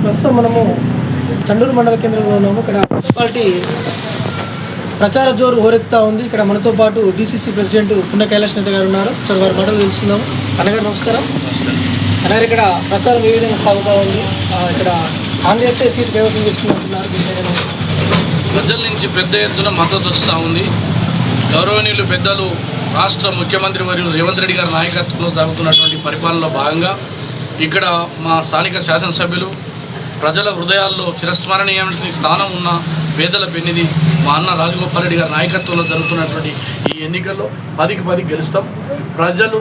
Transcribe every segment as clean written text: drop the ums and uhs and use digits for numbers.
ప్రస్తుతం మనము చండూరు మండల కేంద్రంలో ఉన్నాము. ఇక్కడ మున్సిపాలిటీ ప్రచార జోరు హోరెత్తా ఉంది. ఇక్కడ మనతో పాటు డీసీసీ ప్రెసిడెంట్ పుణ్య కైలాష్ నేత గారు ఉన్నారు. సార్ వారి మాటలు తెలుసుకుందాము. అన్నగారు నమస్కారం. అన్నగారు, ఇక్కడ ప్రచారం ఏ విధంగా సాగుతూ ఉంది? ఇక్కడ కాంగ్రెస్ సీట్ కైవసం చేసుకుంటున్నారు. ప్రజల నుంచి పెద్ద ఎత్తున మద్దతు వస్తూ ఉంది. గౌరవనీయులు పెద్దలు రాష్ట్ర ముఖ్యమంత్రి వర్యులు రేవంత్ రెడ్డి గారి నాయకత్వంలో జరుగుతున్నటువంటి పరిపాలనలో భాగంగా ఇక్కడ మా స్థానిక శాసనసభ్యులు ప్రజల హృదయాల్లో చిరస్మరణీయమైన స్థానం ఉన్న పేదల పెన్నిది మా అన్న రాజగోపాల్ రెడ్డి గారి నాయకత్వంలో జరుగుతున్నటువంటి ఈ ఎన్నికల్లో 10కి 10 గెలుస్తాం. ప్రజలు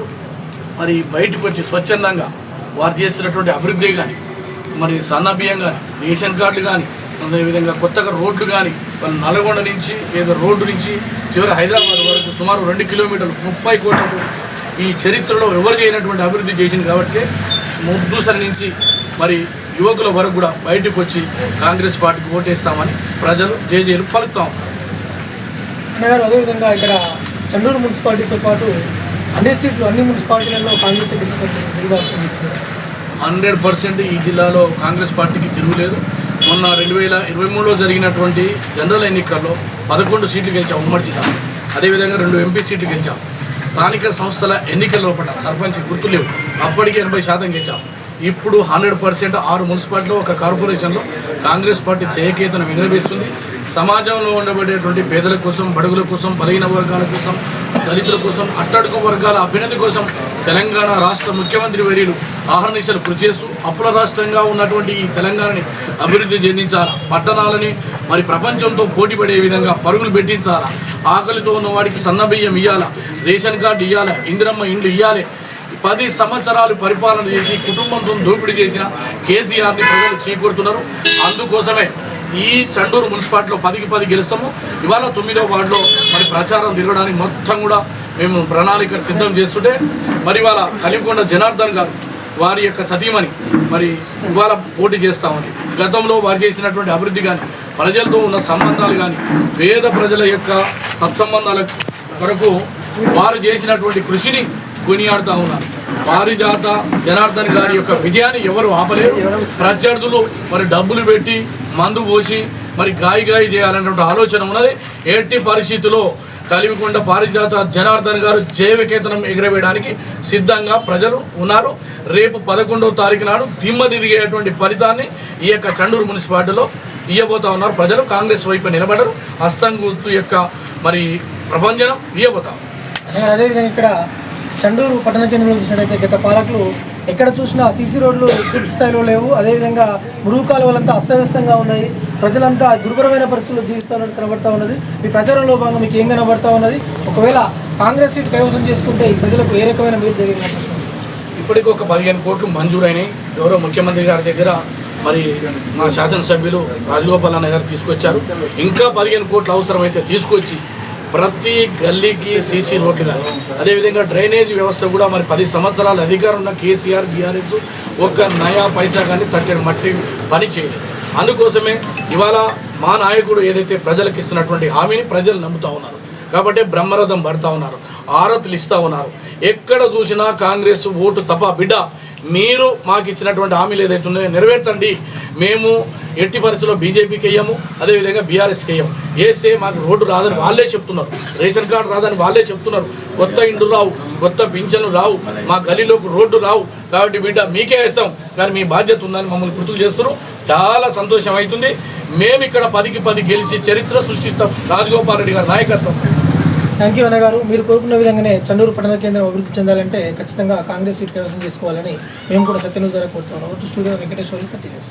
మరి బయటకు వచ్చి స్వచ్ఛందంగా వారు చేస్తున్నటువంటి అభివృద్ధి కానీ, మరి సన్నబియ్యం కానీ, రేషన్ కార్డులు కానీ, అదేవిధంగా కొత్తగా రోడ్లు కానీ, వాళ్ళు నల్గొండ నుంచి ఏదో రోడ్డు నుంచి చివరి హైదరాబాద్ వరకు సుమారు 2 కిలోమీటర్లు 30 కోట్లకు ఈ చరిత్రలో ఎవరు చేయనటువంటి అభివృద్ధి చేసింది. కాబట్టి ముద్దూసరి నుంచి మరి యువకుల వరకు కూడా బయటకు వచ్చి కాంగ్రెస్ పార్టీకి ఓటేస్తామని ప్రజలు జేజేలు పలుకుతాం. అన్నగారు, అదేవిధంగా ఇక్కడ చండూరు మున్సిపాలిటీతో పాటు అన్ని సీట్లు అన్ని మున్సిపాలిటీలలో కాంగ్రెస్ గెలుస్తుంది. 100% ఈ జిల్లాలో కాంగ్రెస్ పార్టీకి తిరుగులేదు. మొన్న 2023లో జరిగినటువంటి జనరల్ ఎన్నికల్లో 11 సీట్లు గెలిచాం ఉమ్మడి జిల్లా. అదేవిధంగా 2 ఎంపీ సీట్లు గెలిచాం. స్థానిక సంస్థల ఎన్నికల లోపల సర్పంచ్ గుర్తులేవు, అప్పటికి 80% గెలిచాం. ఇప్పుడు 100% 6 మున్సిపాలిటీలో ఒక కార్పొరేషన్లో కాంగ్రెస్ పార్టీ జయకేతనం ఎగరవేస్తుంది. సమాజంలో ఉండబడేటువంటి పేదల కోసం, బడుగుల కోసం, బలహీన వర్గాల కోసం, దళితుల కోసం, అట్టడుగు వర్గాల అభ్యున్నతి కోసం తెలంగాణ రాష్ట్ర ముఖ్యమంత్రి వర్యులు ఆహర్నిశలు కృషి చేస్తూ అప్పుల రాష్ట్రంగా ఉన్నటువంటి ఈ తెలంగాణని అభివృద్ధి చెందించాలా, పట్టణాలని మరి ప్రపంచంతో పోటీ పడే విధంగా పరుగులు పెట్టించాలా, ఆకలితో ఉన్న వాడికి సన్నబియ్యం ఇవ్వాలా, రేషన్ కార్డు ఇవ్వాలి, ఇందిరమ్మ ఇండ్లు ఇవ్వాలి. 10 సంవత్సరాలు పరిపాలన చేసి కుటుంబంతో దోపిడీ చేసిన కేసీఆర్ని ప్రజలు చీకొడుతున్నారు. అందుకోసమే ఈ చండూరు మున్సిపాలిటీలో 10కి 10 గెలుస్తాము. ఇవాళ 9వ వార్డులో మరి ప్రచారం తిరగడానికి మొత్తం కూడా మేము ప్రణాళిక సిద్ధం చేస్తుంటే మరి ఇవాళ కలికొండ జనార్దన్ గారు వారి యొక్క సతీమణి మరి ఇవాళ పోటీ చేస్తామని, గతంలో వారు చేసినటువంటి అభివృద్ధి కానీ, ప్రజలతో ఉన్న సంబంధాలు కానీ, పేద ప్రజల యొక్క సత్సంబంధాల కొరకు వారు చేసినటువంటి కృషిని కొనియాడుతూ ఉన్నారు. పారిజాత జనార్దన్ గారి యొక్క విజయాన్ని ఎవరు ఆపలేరు. ప్రత్యర్థులు మరి డబ్బులు పెట్టి మందు పోసి మరి గాయి చేయాలన్నటువంటి ఆలోచన ఉన్నది. ఎట్టి పరిస్థితుల్లో కలివికొండ పారిజాత జనార్దన్ గారు జయవికేతనం ఎగరవేయడానికి సిద్ధంగా ప్రజలు ఉన్నారు. రేపు 11వ తారీఖు నాడు దిమ్మ తిరిగేటువంటి ఫలితాన్ని ఈ యొక్క చండూరు మున్సిపాలిటీలో ఇవ్వబోతా ఉన్నారు. ప్రజలు కాంగ్రెస్ వైపు నిలబడరు. హస్తం గుర్తు యొక్క మరి ప్రభంజనం ఇవ్వబోతాం. అదేవిధంగా ఇక్కడ చండూరు పట్టణ కేంద్రంలో చూసినట్టయితే గత పాలకులు ఎక్కడ చూసినా సీసీ రోడ్లు పూర్తి స్థాయిలో లేవు. అదేవిధంగా మురుగు కాలువలంతా అస్తవ్యస్తంగా ఉన్నాయి. ప్రజలంతా దుర్భరమైన పరిస్థితుల్లో జీవిస్తున్నట్టు కనబడతా ఉన్నది. ఈ ప్రచారంలో భాగంగా మీకు ఏం కనబడతా ఉన్నది? ఒకవేళ కాంగ్రెస్ సీట్ కైవసం చేసుకుంటే ఈ ప్రజలకు ఏ రకమైన మేలు జరిగింది? ఇప్పటికీ ఒక 15 కోట్లు మంజూరైనాయి. గౌరవ ముఖ్యమంత్రి గారి దగ్గర మరి మా శాసనసభ్యులు రాజగోపాల్ అన్న గారు తీసుకొచ్చారు. ఇంకా 15 కోట్లు అవసరమైతే తీసుకొచ్చి ప్రతి గల్లీకి సీసీ రోడ్లు కానీ, అదేవిధంగా డ్రైనేజ్ వ్యవస్థ కూడా మరి 10 సంవత్సరాల అధికారం ఉన్న కేసీఆర్ బీఆర్ఎస్ ఒక్క నయా పైసా కానీ తట్టెడు మట్టి పని చేయలేదు. అందుకోసమే ఇవాళ మా నాయకుడు ఏదైతే ప్రజలకు ఇస్తున్నటువంటి హామీని ప్రజలు నమ్ముతూ ఉన్నారు. కాబట్టి బ్రహ్మరథం పడుతూ ఉన్నారు, ఆరతులు ఇస్తూ ఉన్నారు. ఎక్కడ చూసినా కాంగ్రెస్ ఓటు తప్ప బిడ్డ మీరు మాకు ఇచ్చినటువంటి హామీలు ఏదైతే ఉన్నాయో నెరవేర్చండి. మేము ఎట్టి పరిస్థితుల్లో బీజేపీకి వేయము, అదేవిధంగా బీఆర్ఎస్కి వేయము. వేస్తే మాకు రోడ్డు రాదని వాళ్ళే చెప్తున్నారు, రేషన్ కార్డు రాదని వాళ్ళే చెప్తున్నారు, కొత్త ఇండ్లు రావు, కొత్త పింఛన్లు రావు, మా గలీలోకి రోడ్డు రావు. కాబట్టి బిడ్డ మీకే వేస్తాం, కానీ మీ బాధ్యత ఉందని మమ్మల్ని గుర్తు చేస్తున్నారు. చాలా సంతోషం అవుతుంది. మేము ఇక్కడ 10కి 10 గెలిచి చరిత్ర సృష్టిస్తాం రాజగోపాల్ రెడ్డి గారి నాయకత్వం. థ్యాంక్ యూ అన్నగారు. మీరు కోరుకున్న విధంగానే చండూరు పట్టణ కేంద్రం అభివృద్ధి చెందాలంటే ఖచ్చితంగా కాంగ్రెస్ సీట్ కైవసం చేసుకోవాలని మేము కూడా సత్యన్యూస్ ద్వారా కోరుతున్నాం. స్టూడియో వెంకటేశ్వరి, సత్యన్యూస్.